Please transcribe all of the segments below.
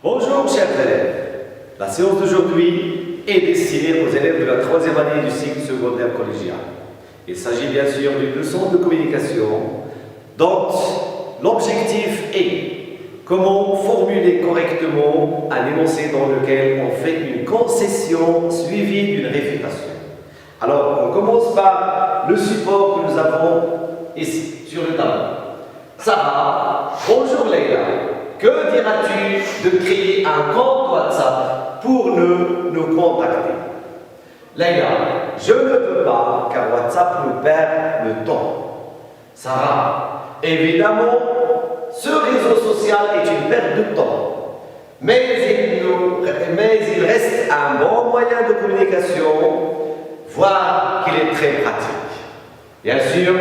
Bonjour chers élèves, la séance d'aujourd'hui est destinée aux élèves de la troisième année du cycle secondaire collégial. Il s'agit bien sûr d'une leçon de communication dont l'objectif est comment formuler correctement un énoncé dans lequel on fait une concession suivie d'une réfutation. Alors on commence par le support que nous avons ici sur le tableau. Sarah, bonjour Leïla. Que diras-tu de créer un compte WhatsApp pour nous contacter? Leïla, je ne peux pas car WhatsApp me perd le temps. Sarah, évidemment, ce réseau social est une perte de temps, mais il reste un bon moyen de communication, voire qu'il est très pratique. Bien sûr,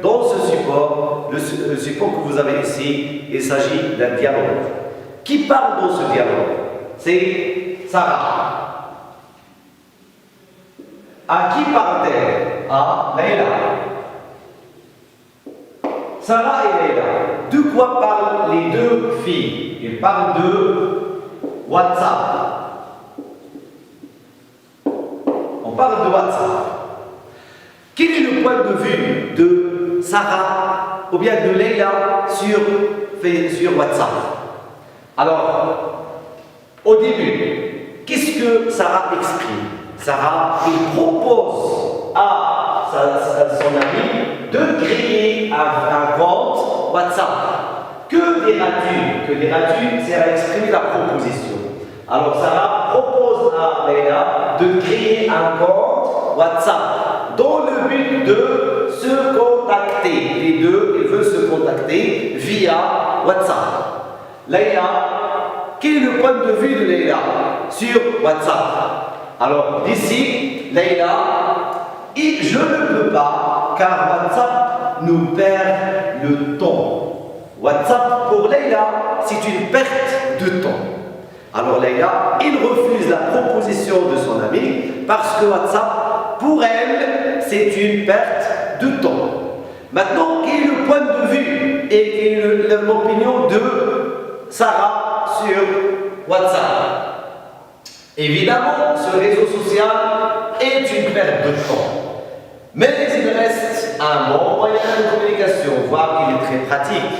dans ce support, le support que vous avez ici, il s'agit d'un dialogue. Qui parle dans ce dialogue? C'est Sarah. À qui parle-t-elle? À Leïla. Sarah et Leïla. De quoi parlent les deux filles? Ils parlent de WhatsApp. On parle de WhatsApp. Quel est le point de vue de Sarah ou bien de Leïla sur WhatsApp? Alors, au début, qu'est-ce que Sarah exprime? Sarah, il propose à son ami de créer un compte WhatsApp. Que diras-tu? Que diras-tu? C'est à exprimer la proposition. Alors, Sarah propose à Leïla de créer un compte WhatsApp dans le but de se contacter. Les deux, ils veulent se contacter via WhatsApp. Leïla, quel est le point de vue de Leïla sur WhatsApp? Alors, ici, Leïla, je ne peux pas car WhatsApp nous perd le temps. WhatsApp pour Leïla, c'est une perte de temps. Alors Leïla, il refuse la proposition de son ami parce que WhatsApp, pour elle, c'est une perte de temps. Maintenant, quel est le point de vue et quelle est l'opinion de Sarah sur WhatsApp? Évidemment, ce réseau social est une perte de temps. Mais il reste un bon moyen de communication, voire qu'il est très pratique.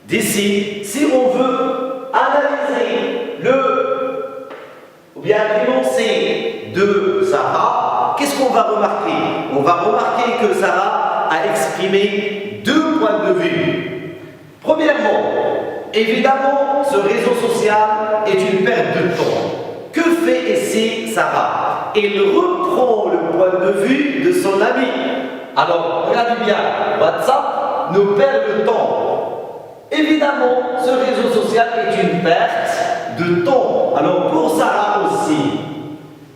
D'ici, si on veut analyser l'énoncé de Sarah, qu'est-ce qu'on va remarquer? On va remarquer que Sarah a exprimé deux points de vue. Premièrement, évidemment, ce réseau social est une perte de temps. Que fait ici Sarah? Elle reprend le point de vue de son ami. Alors, regardez bien, WhatsApp nous perd le temps. Évidemment, ce réseau social est une perte de temps. Alors, pour Sarah aussi,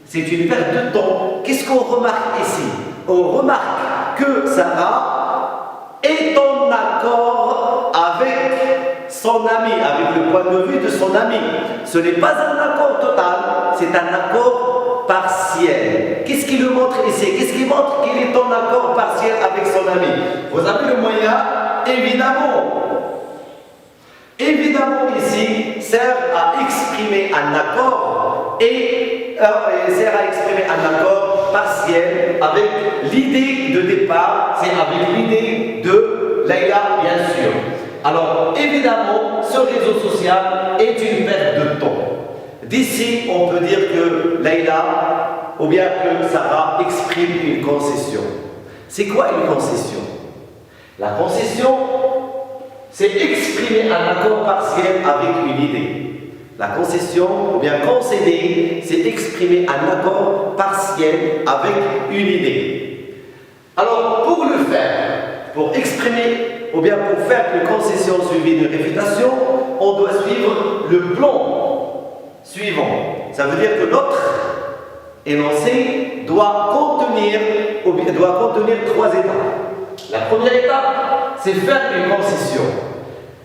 c'est une perte de temps. Qu'est-ce qu'on remarque ici? On remarque que Sarah est en accord avec son ami, avec le point de vue de son ami. Ce n'est pas un accord total, c'est un accord partiel. Qu'est-ce qui le montre ici? Qu'est-ce qui montre qu'il est en accord partiel avec son ami? Vous avez le moyen? Évidemment ici, sert à exprimer un accord et sert à exprimer un accord partiel avec l'idée de départ, c'est avec l'idée de Leïla, bien sûr. Alors, évidemment, ce réseau social est une perte de temps. D'ici, on peut dire que Leïla, ou bien que Sarah, exprime une concession. C'est quoi une concession? La concession, c'est exprimer un accord partiel avec une idée. La concession, ou bien concéder, c'est exprimer un accord partiel avec une idée. Alors, pour le faire, pour exprimer ou bien pour faire une concession suivie de réfutation, on doit suivre le plan suivant. Ça veut dire que notre énoncé doit contenir trois étapes. La première étape, c'est faire une concession.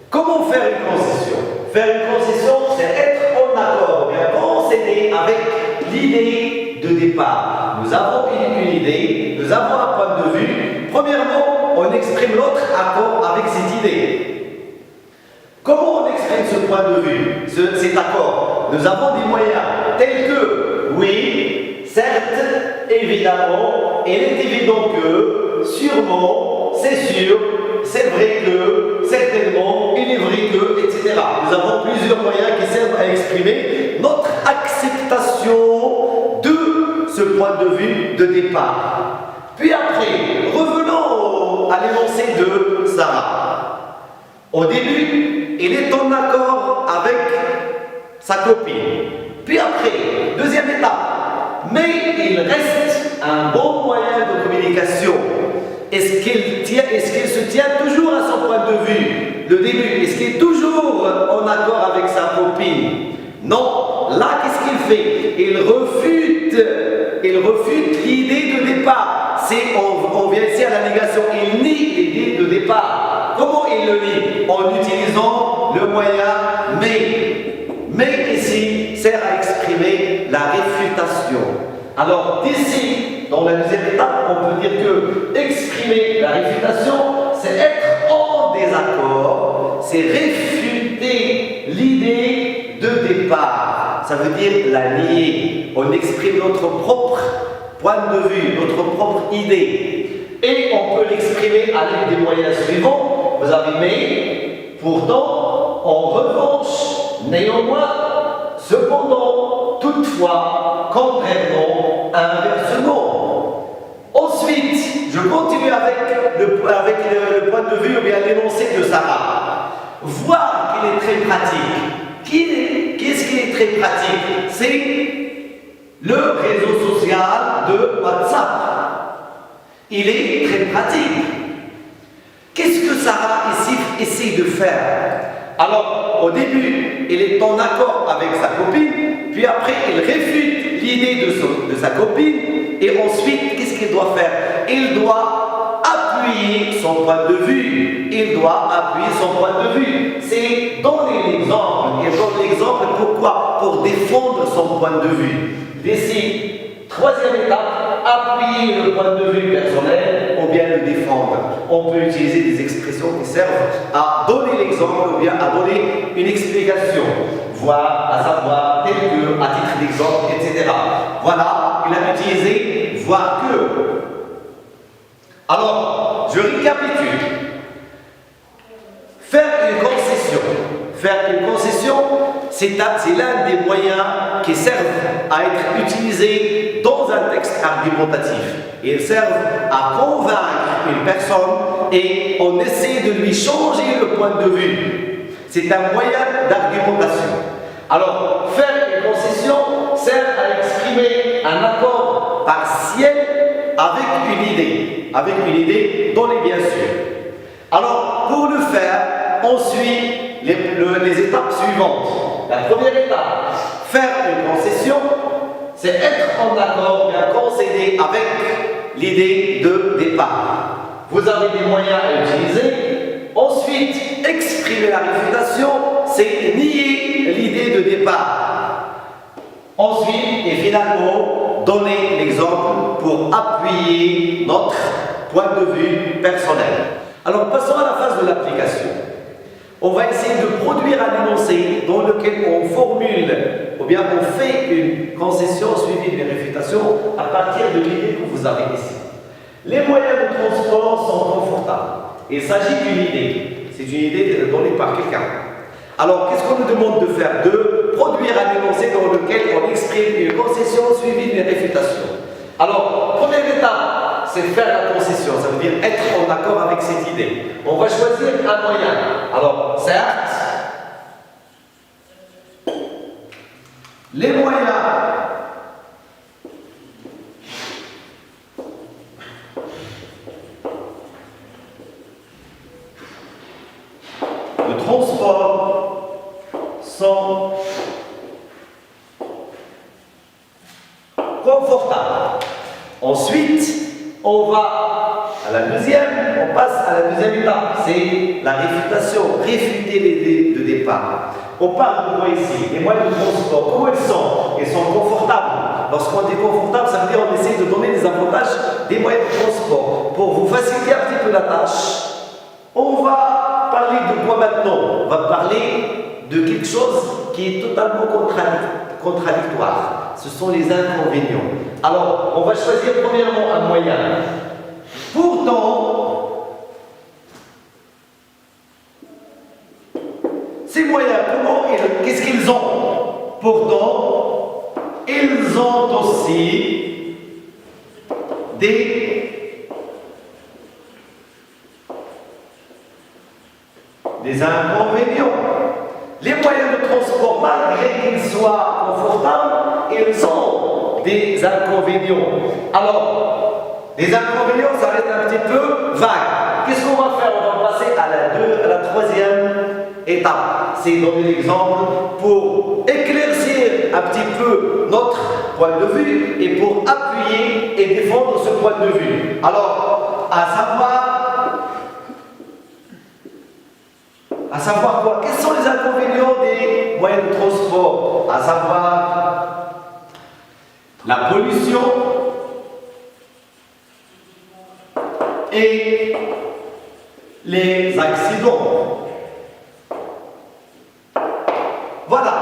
Comment faire une concession? Faire une concession, c'est être en accord, bien concéder avec l'idée de départ. Nous avons une idée, nous avons un point de vue. Premièrement, on exprime notre accord avec cette idée. Comment on exprime ce point point de vue, cet accord. Nous avons des moyens tels que, oui, certes, évidemment, il est évident que, sûrement, c'est sûr, c'est vrai que, certainement, il est vrai que, etc. Nous avons plusieurs moyens qui servent à exprimer notre acceptation de ce point de vue de départ. Puis après, revenons à l'énoncé de Sarah. Au début, il est en accord avec sa copine. Puis après, deuxième étape, mais il reste un bon moyen de communication. Est-ce qu'il se tient toujours à son point de vue? Le début, est-ce qu'il est toujours en accord avec sa copine? Non. Là, qu'est-ce qu'il fait? Il refute l'idée de départ. On vient ici à la négation. Il nie l'idée de départ. Comment il le nie? En utilisant le moyen mais. Mais ici sert à exprimer la réfutation. Alors d'ici, dans la deuxième étape, on peut dire que exprimer la réfutation, c'est être en désaccord, c'est réfuter l'idée de départ. Ça veut dire la nier. On exprime notre propre point de vue, notre propre idée. Et on peut l'exprimer avec des moyens suivants. Vous avez mais, pourtant, en revanche, néanmoins, cependant, toutefois, contrairement, inversement. Ensuite, je continue avec le point de vue ou bien l'énoncé de Sarah. Voir qu'il est très pratique. Qu'est-ce qui est très pratique? C'est le réseau social de WhatsApp. Il est très pratique. Qu'est-ce que Sarah ici essaie de faire? Alors, au début, il est en accord avec sa copine, puis après, il réfute l'idée de sa copine, et ensuite, qu'est-ce qu'il doit faire? Il doit appuyer son point de vue. Il doit appuyer son point de vue. C'est donner l'exemple. Il donne l'exemple pourquoi? Pour défendre son point de vue. D'ici, troisième étape, appuyer le point de vue personnel ou bien le défendre. On peut utiliser des expressions qui servent à donner l'exemple ou bien à donner une explication, voire à savoir tel que, à titre d'exemple, etc. Voilà, il a utilisé voir que. Alors, je récapitule. Faire une concession. Faire une concession, c'est l'un des moyens qui servent à être utilisés dans un texte argumentatif. Ils servent à convaincre une personne et on essaie de lui changer le point de vue. C'est un moyen d'argumentation. Alors, faire une concession sert à exprimer un accord partiel avec une idée donnée bien sûr. Alors, pour le faire, on suit les étapes suivantes. La première étape, faire une concession, c'est être en accord, bien concéder avec l'idée de départ. Vous avez des moyens à utiliser. Ensuite, exprimer la réfutation, c'est nier l'idée de départ. Ensuite, et finalement, donner l'exemple pour appuyer notre point de vue personnel. Alors, passons à la phase de l'application. On va essayer de produire un énoncé dans lequel on formule, ou bien on fait une concession suivie d'une réfutation à partir de l'idée que vous avez ici. Les moyens de transport sont confortables. Il s'agit d'une idée. C'est une idée donnée par quelqu'un. Alors, qu'est-ce qu'on nous demande de faire? De produire un énoncé dans lequel on exprime une concession suivie d'une réfutation. Alors, première étape, c'est faire la concession. Ça veut dire être en accord avec cette idée. On va choisir un moyen. Alors, certes, les moyens de transport sont confortables. Ensuite, on va à la deuxième, on passe à la deuxième étape, c'est la réfutation, réfuter l'idée de départ. On parle de quoi ici? Les moyens de transport, comment ils sont? Ils sont confortables. Lorsqu'on dit confortable, ça veut dire qu'on essaie de donner les avantages des moyens de transport. Pour vous faciliter un petit peu la tâche, on va parler de quoi maintenant? On va parler de quelque chose qui est totalement contradictoire. Ce sont les inconvénients. Alors, on va choisir premièrement un moyen. Pourtant, ces moyens, qu'est-ce qu'ils ont? Pourtant, ils ont aussi des inconvénients. Les moyens de transport, malgré qu'ils soient confortables, ils ont des inconvénients. Alors, les inconvénients, ça va être un petit peu vague. Qu'est-ce qu'on va faire? On va passer à la troisième étape. C'est donner l'exemple pour éclaircir un petit peu notre point de vue et pour appuyer et défendre ce point de vue. Alors, à savoir quoi? Quels sont les inconvénients des moyens de transport? À savoir la pollution et les accidents. Voilà.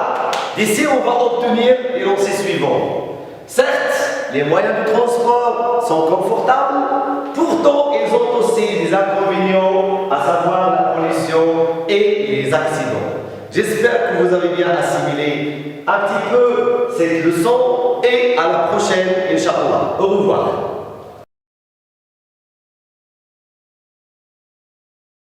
D'ici, on va obtenir les lancers suivants. Certes, les moyens de transport sont confortables, pourtant ils ont aussi des inconvénients, à savoir la pollution et les accidents. J'espère que vous avez bien assimilé un petit peu cette leçon et à la prochaine, Inch'Allah. Au revoir.